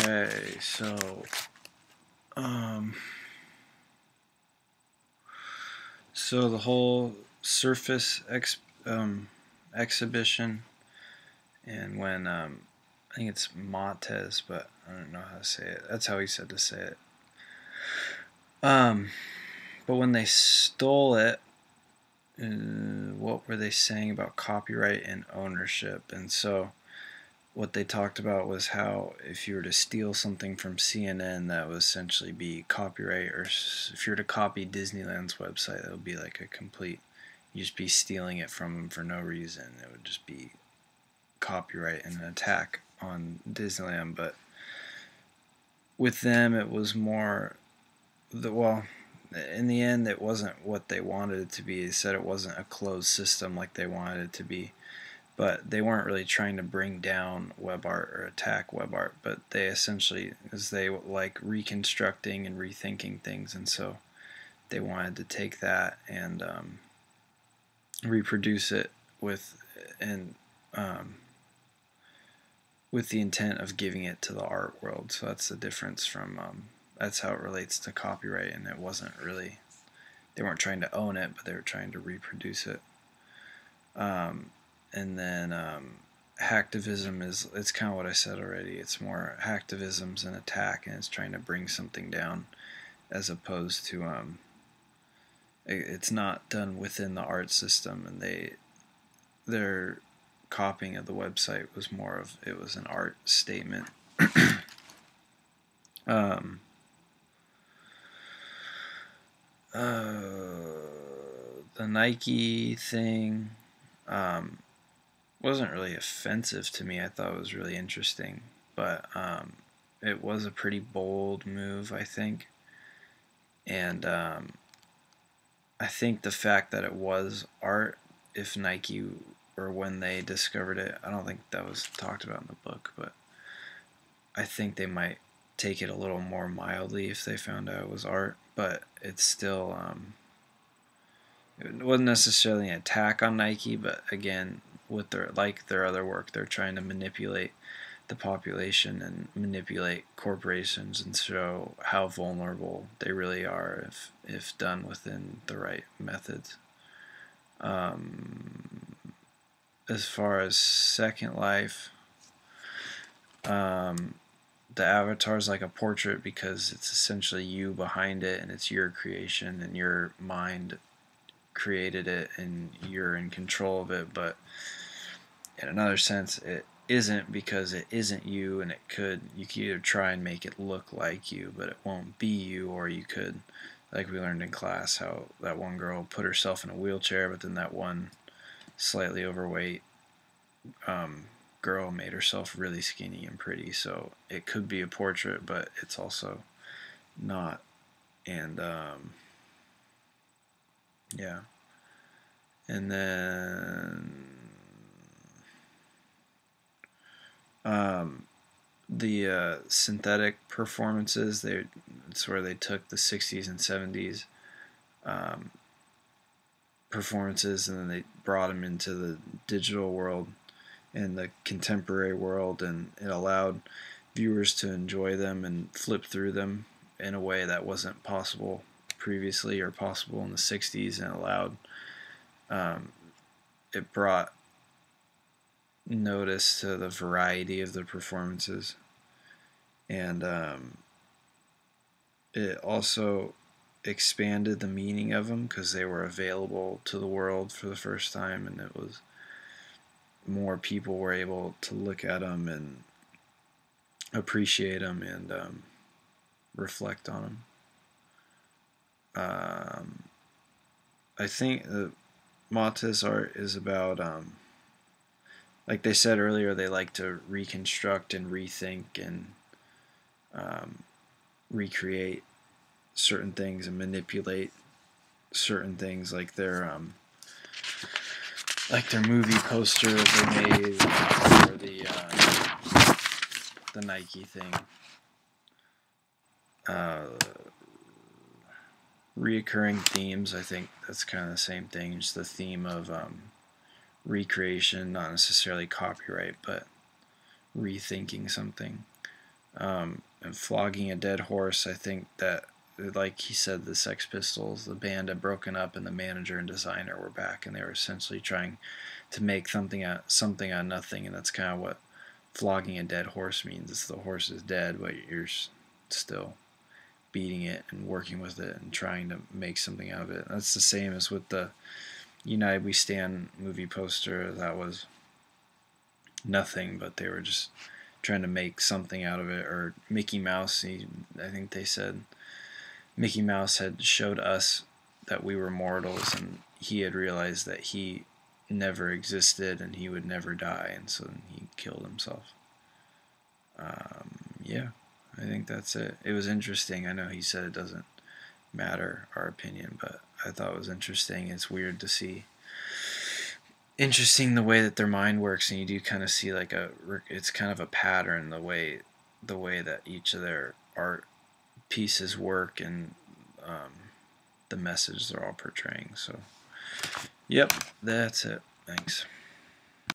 Okay, so um, so the whole Surface exhibition, and when I think it's Montez, but I don't know how to say it. That's how he said to say it. Um, but when they stole it, what were they saying about copyright and ownership? And so what they talked about was how if you were to steal something from CNN, that would essentially be copyright, or if you were to copy Disneyland's website, that would be like a complete, you'd just be stealing it from them for no reason. It would just be copyright and an attack on Disneyland. But with them, it was more well, in the end, it wasn't what they wanted it to be. They said it wasn't a closed system like they wanted it to be, but they weren't really trying to bring down web art or attack web art, but they essentially, as they like reconstructing and rethinking things, and so they wanted to take that and reproduce it with and with the intent of giving it to the art world. So that's the difference from that's how it relates to copyright, and it wasn't really, they weren't trying to own it, but they were trying to reproduce it. And then hacktivism is, it's kind of what I said already. It's more hacktivism's an attack, and it's trying to bring something down, as opposed to it's not done within the art system, and their copying of the website was more of, it was an art statement. um, the Nike thing wasn't really offensive to me. I thought it was really interesting, but it was a pretty bold move, I think. And I think the fact that it was art, if Nike, or when they discovered it, I don't think that was talked about in the book, but I think they might take it a little more mildly if they found out it was art. But it's still, it wasn't necessarily an attack on Nike, but again, with their, like their other work, they're trying to manipulate the population and manipulate corporations and show how vulnerable they really are if done within the right methods. As far as Second Life, the avatar is like a portrait because it's essentially you behind it, and it's your creation, and your mind created it, and you're in control of it. But in another sense, it isn't, because it isn't you, and you could either try and make it look like you, but it won't be you, or you could, like we learned in class, how that one girl put herself in a wheelchair, but then that one slightly overweight girl made herself really skinny and pretty. So it could be a portrait, but it's also not. And yeah. And then the synthetic performances, it's where they took the 60s and 70s performances, and then they brought them into the digital world and the contemporary world, and it allowed viewers to enjoy them and flip through them in a way that wasn't possible previously, or possible in the 60s, and allowed it brought notice to the variety of the performances, and it also expanded the meaning of them because they were available to the world for the first time, and it was more people were able to look at them and appreciate them and reflect on them. I think the Mott's art is about, like they said earlier, they like to reconstruct and rethink and recreate certain things and manipulate certain things, like their movie poster that they made, or the Nike thing. Reoccurring themes, I think that's kind of the same thing, just the theme of recreation, not necessarily copyright, but rethinking something. And flogging a dead horse, I think that, like he said, the Sex Pistols, the band had broken up, and the manager and designer were back, and they were essentially trying to make something out of nothing, and that's kind of what flogging a dead horse means. It's the horse is dead, but you're still beating it and working with it and trying to make something out of it. That's the same as with the United We Stand movie poster. That was nothing, but they were just trying to make something out of it. Or Mickey Mouse, I think they said Mickey Mouse had showed us that we were mortals, and he had realized that he never existed and he would never die, and so he killed himself. Yeah, I think that's it. It was interesting. I know he said it doesn't matter, our opinion, but I thought it was interesting. It's weird to see. Interesting the way that their mind works, and you do kind of see like it's kind of a pattern, the way that each of their art pieces work, and the message they're all portraying. So, yep, that's it. Thanks.